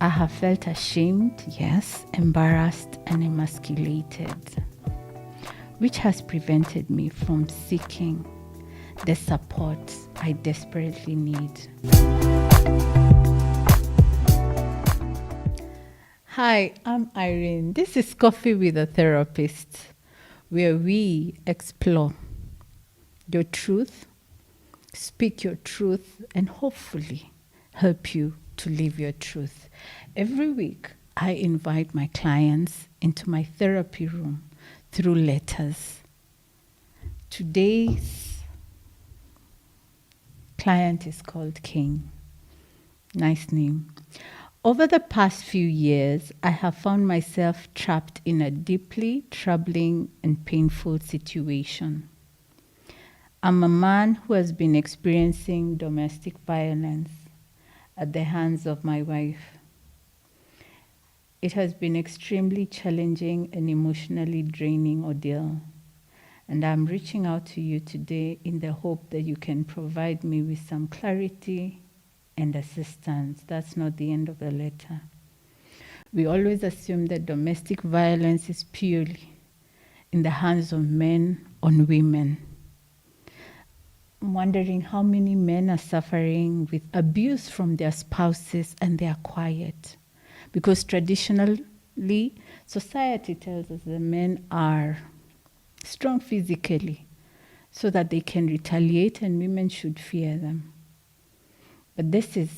I have felt ashamed, yes, embarrassed and emasculated, which has prevented me from seeking the support I desperately need. Hi, I'm Irene. This is Coffee with a Therapist, where we explore your truth, speak your truth, and hopefully help you to live your truth. Every week, I invite my clients into my therapy room through letters. Today's client is called King. Nice name. Over the past few years, I have found myself trapped in a deeply troubling and painful situation. I'm a man who has been experiencing domestic violence at the hands of my wife. It has been extremely challenging and emotionally draining ordeal. And I'm reaching out to you today in the hope that you can provide me with some clarity and assistance. That's not the end of the letter. We always assume that domestic violence is purely in the hands of men on women. I'm wondering how many men are suffering with abuse from their spouses and they are quiet. Because traditionally, society tells us that men are strong physically so that they can retaliate and women should fear them. But this is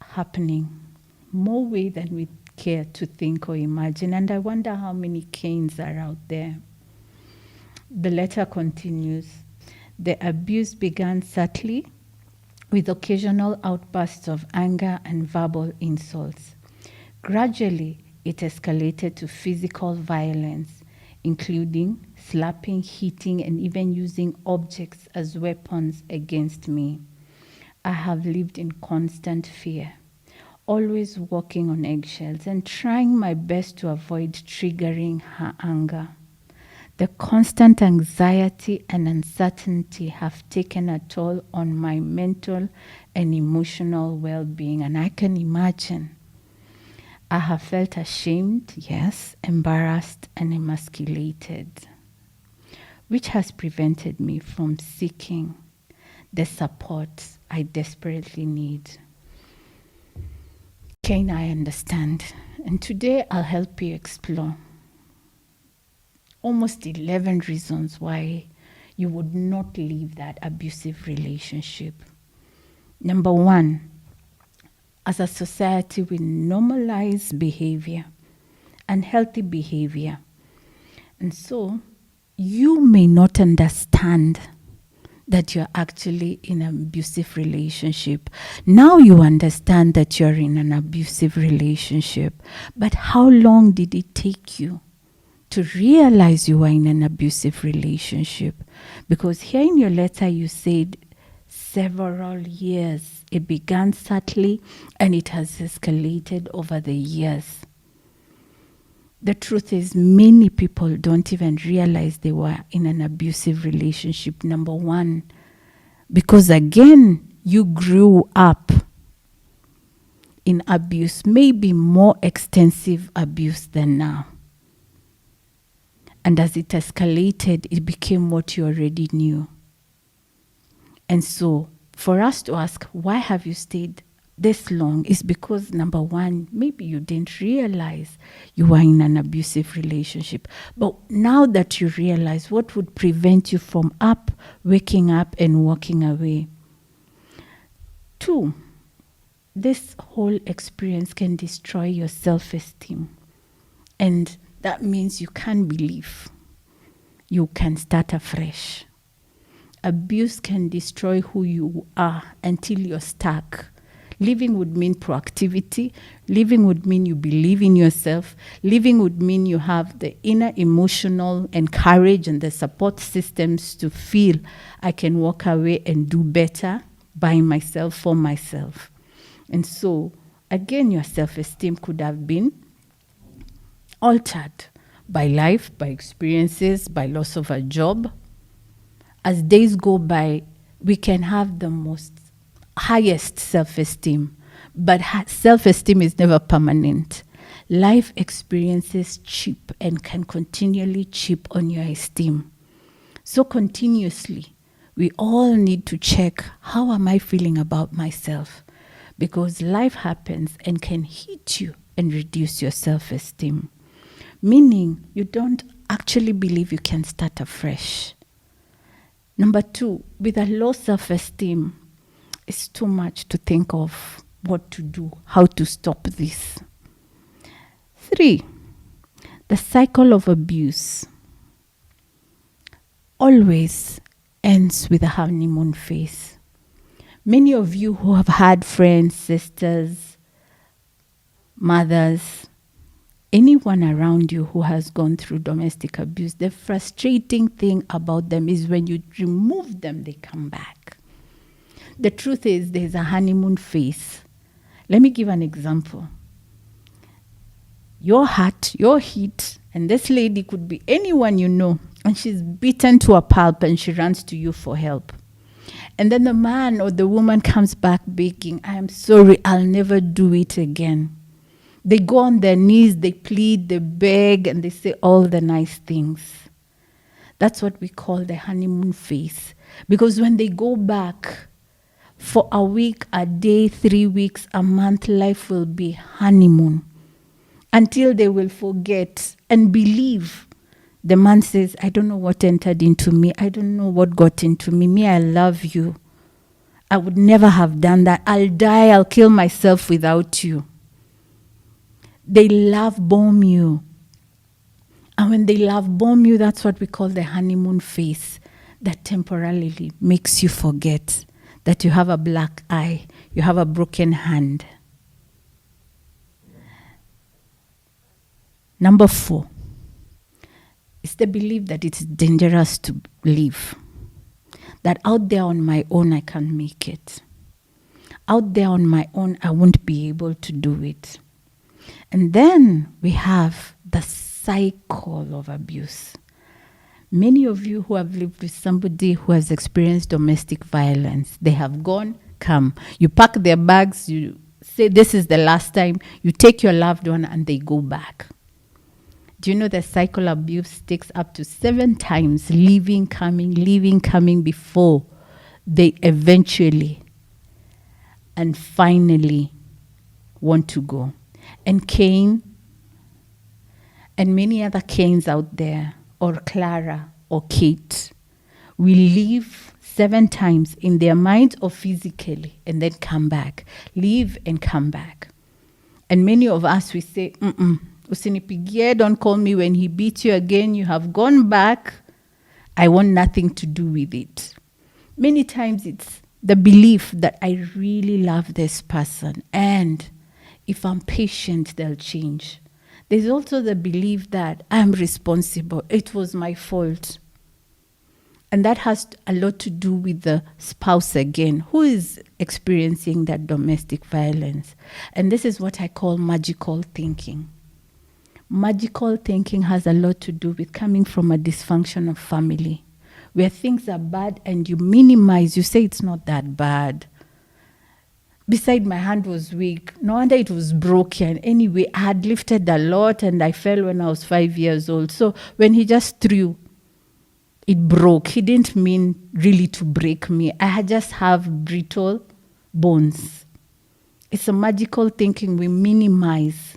happening more way than we care to think or imagine. And I wonder how many Cains are out there. The letter continues. The abuse began subtly with occasional outbursts of anger and verbal insults. Gradually, it escalated to physical violence, including slapping, hitting, and even using objects as weapons against me. I have lived in constant fear, always walking on eggshells and trying my best to avoid triggering her anger. The constant anxiety and uncertainty have taken a toll on my mental and emotional well-being, and I can imagine. I have felt ashamed, yes, embarrassed and emasculated, which has prevented me from seeking the support I desperately need. Cain, I understand. And today I'll help you explore almost 11 reasons why you would not leave that abusive relationship. Number one, as a society, we normalize behavior, unhealthy behavior. And so you may not understand that you're actually in an abusive relationship. Now you understand that you're in an abusive relationship. But how long did it take you to realize you were in an abusive relationship? Because here in your letter you said several years. It began subtly and it has escalated over the years. The truth is, many people don't even realize they were in an abusive relationship. Number one, because again, you grew up in abuse, maybe more extensive abuse than now. And as it escalated, it became what you already knew. And so, for us to ask, why have you stayed this long, is because, number one, maybe you didn't realize you were in an abusive relationship. But now that you realize, what would prevent you from waking up and walking away? Two, this whole experience can destroy your self-esteem. And that means you can't believe you can start afresh. Abuse can destroy who you are until you're stuck. Living would mean proactivity. Living would mean you believe in yourself. Living would mean you have the inner emotional and courage and the support systems to feel I can walk away and do better by myself, for myself. And so, again, your self-esteem could have been altered by life, by experiences, by loss of a job. As days go by, we can have the most highest self-esteem, But self-esteem is never permanent. Life experiences chip and can continually chip on your esteem. So continuously, we all need to check, how am I feeling about myself? Because life happens and can hit you and reduce your self-esteem. Meaning, you don't actually believe you can start afresh. Number 2, with a low self-esteem, it's too much to think of what to do, how to stop this. 3, the cycle of abuse always ends with a honeymoon phase. Many of you who have had friends, sisters, mothers, anyone around you who has gone through domestic abuse, the frustrating thing about them is when you remove them, they come back. The truth is, there's a honeymoon phase. Let me give an example. You're hurt, you're hit, and this lady could be anyone you know, and she's beaten to a pulp and she runs to you for help. And then the man or the woman comes back begging, I am sorry, I'll never do it again. They go on their knees, they plead, they beg, and they say all the nice things. That's what we call the honeymoon phase. Because when they go back, for a week, a day, 3 weeks, a month, life will be honeymoon. Until they will forget and believe. The man says, I don't know what entered into me. I don't know what got into me. Me, I love you. I would never have done that. I'll die. I'll kill myself without you. They love bomb you. And when they love bomb you, that's what we call the honeymoon phase. That temporarily makes you forget that you have a black eye. You have a broken hand. Number 4 is the belief that it's dangerous to live. That out there on my own, I can't make it. Out there on my own, I won't be able to do it. And then we have the cycle of abuse. Many of you who have lived with somebody who has experienced domestic violence, they have gone, come. You pack their bags, you say this is the last time, you take your loved one and they go back. Do you know the cycle of abuse takes up to 7 times, leaving, coming before they eventually and finally want to go. And Cain and many other Cains out there, or Clara or Kate, will leave 7 times in their minds or physically and then come back. Leave and come back. And many of us, we say, usinipigie, don't call me when he beats you again. You have gone back. I want nothing to do with it. Many times it's the belief that I really love this person, and if I'm patient, they'll change. There's also the belief that I'm responsible. It was my fault. And that has a lot to do with the spouse again, who is experiencing that domestic violence. And this is what I call magical thinking. Magical thinking has a lot to do with coming from a dysfunctional family, where things are bad and you minimize, you say it's not that bad. Beside, my hand was weak. No wonder it was broken. Anyway, I had lifted a lot and I fell when I was 5 years old. So when he just threw, it broke. He didn't mean really to break me. I had just have brittle bones. It's a magical thinking we minimize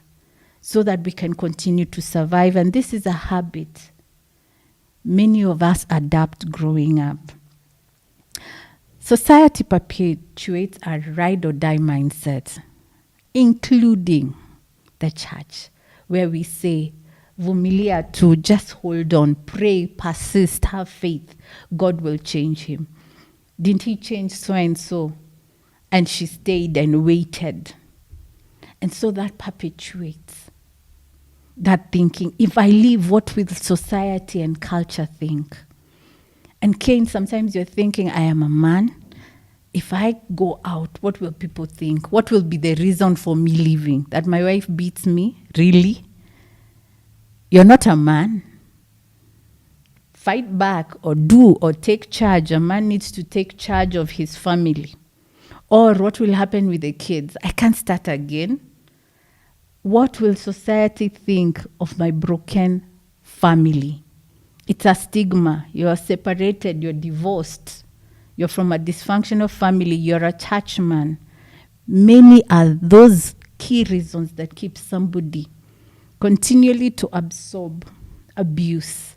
so that we can continue to survive. And this is a habit many of us adapt growing up. Society perpetuates a ride or die mindset, including the church, where we say, vumilia to just hold on, pray, persist, have faith. God will change him. Didn't he change so and so? And she stayed and waited. And so that perpetuates that thinking. If I leave, what will society and culture think? And Cain, sometimes you're thinking, I am a man. If I go out, what will people think? What will be the reason for me leaving? That my wife beats me? Really? You're not a man. Fight back or do or take charge. A man needs to take charge of his family, Or what will happen with the kids? I can't start again. What will society think of my broken family? It's a stigma. You are separated, you're divorced, you're from a dysfunctional family, you're a church man. Many are those key reasons that keep somebody continually to absorb abuse.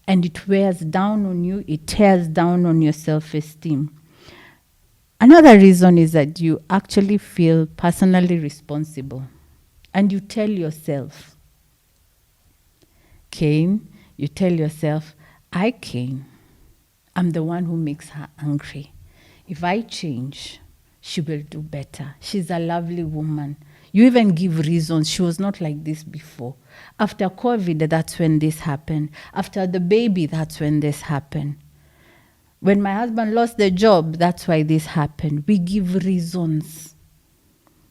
And it wears down on you, it tears down on your self-esteem. Another reason is that you actually feel personally responsible. And you tell yourself, Cain, you tell yourself, Cain, I'm the one who makes her angry. If I change, she will do better. She's a lovely woman. You even give reasons. She was not like this before. After COVID, that's when this happened. After the baby, that's when this happened. When my husband lost the job, that's why this happened. We give reasons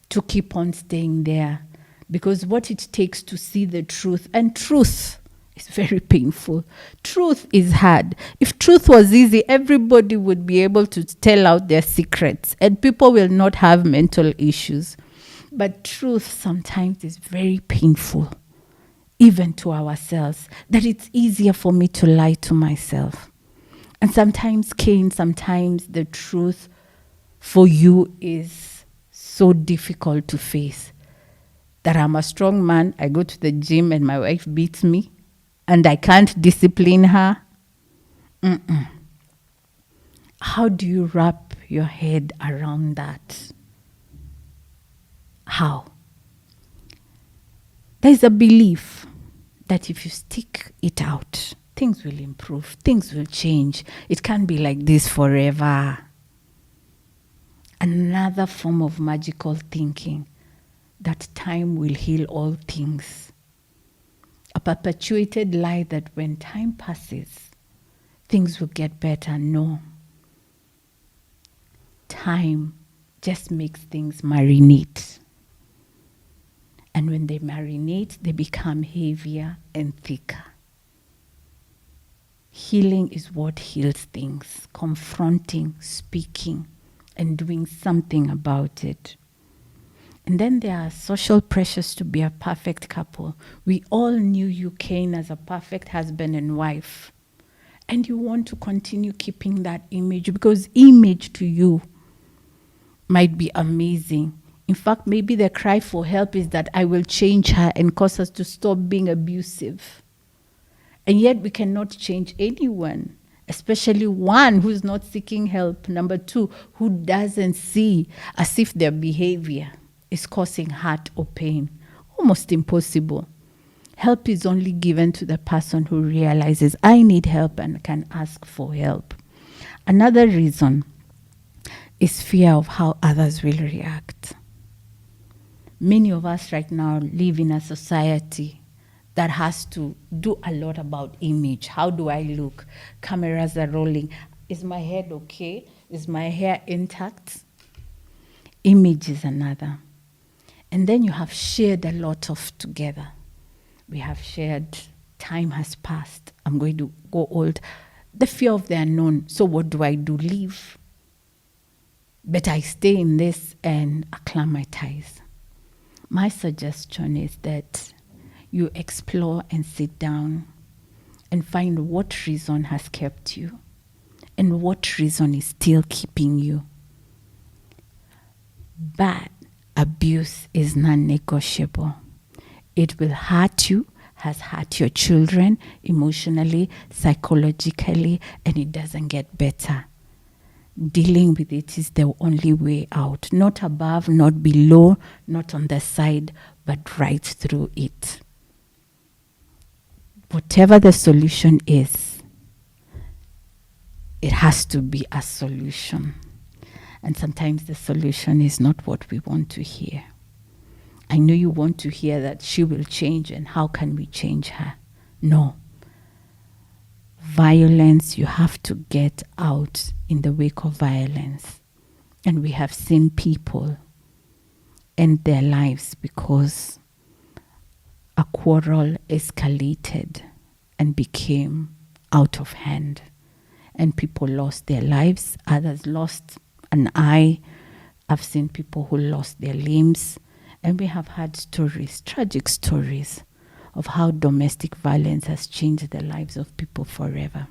to keep on staying there. Because what it takes to see the truth, and truth is very painful. Truth is hard. If truth was easy, everybody would be able to tell out their secrets and people will not have mental issues. But truth sometimes is very painful, even to ourselves, that it's easier for me to lie to myself. And sometimes, Cain, sometimes the truth for you is so difficult to face. That I'm a strong man, I go to the gym and my wife beats me and I can't discipline her. How do you wrap your head around that? How? There's a belief that if you stick it out, things will improve, things will change. It can't be like this forever. Another form of magical thinking, that time will heal all things. A perpetuated lie that when time passes, things will get better. No. Time just makes things marinate. And when they marinate, they become heavier and thicker. Healing is what heals things, confronting, speaking, and doing something about it. And then there are social pressures to be a perfect couple. We all knew you, Cain, as a perfect husband and wife. And you want to continue keeping that image because image to you might be amazing. In fact, maybe the cry for help is that I will change her and cause us to stop being abusive. And yet we cannot change anyone, especially one who's not seeking help. Number two, who doesn't see as if their behavior is causing hurt or pain. Almost impossible. Help is only given to the person who realizes, I need help and can ask for help. Another reason is fear of how others will react. Many of us right now live in a society that has to do a lot about image. How do I look? Cameras are rolling. Is my head okay? Is my hair intact? Image is another. And then you have shared a lot of together. We have shared, time has passed. I'm going to go old. The fear of the unknown. So what do? Leave? But I stay in this and acclimatize. My suggestion is that you explore and sit down and find what reason has kept you and what reason is still keeping you. But abuse is non-negotiable. It will hurt you, has hurt your children emotionally, psychologically, and it doesn't get better. Dealing with it is the only way out. Not above, not below, not on the side, but right through it. Whatever the solution is, it has to be a solution. And sometimes the solution is not what we want to hear. I know you want to hear that she will change and how can we change her? No. Violence, you have to get out in the wake of violence. And we have seen people end their lives because a quarrel escalated and became out of hand. And people lost their lives, others lost an eye, I've seen people who lost their limbs, and we have had stories, tragic stories, of how domestic violence has changed the lives of people forever.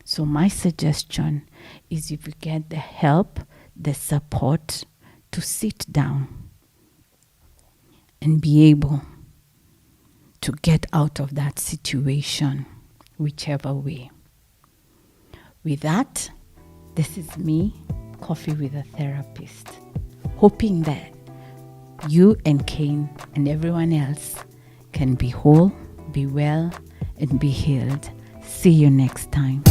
So my suggestion is, if you get the help, the support, to sit down and be able to get out of that situation, whichever way. With that, this is me, Coffee with a Therapist, hoping that you and Kane and everyone else can be whole, be well, and be healed. See you next time.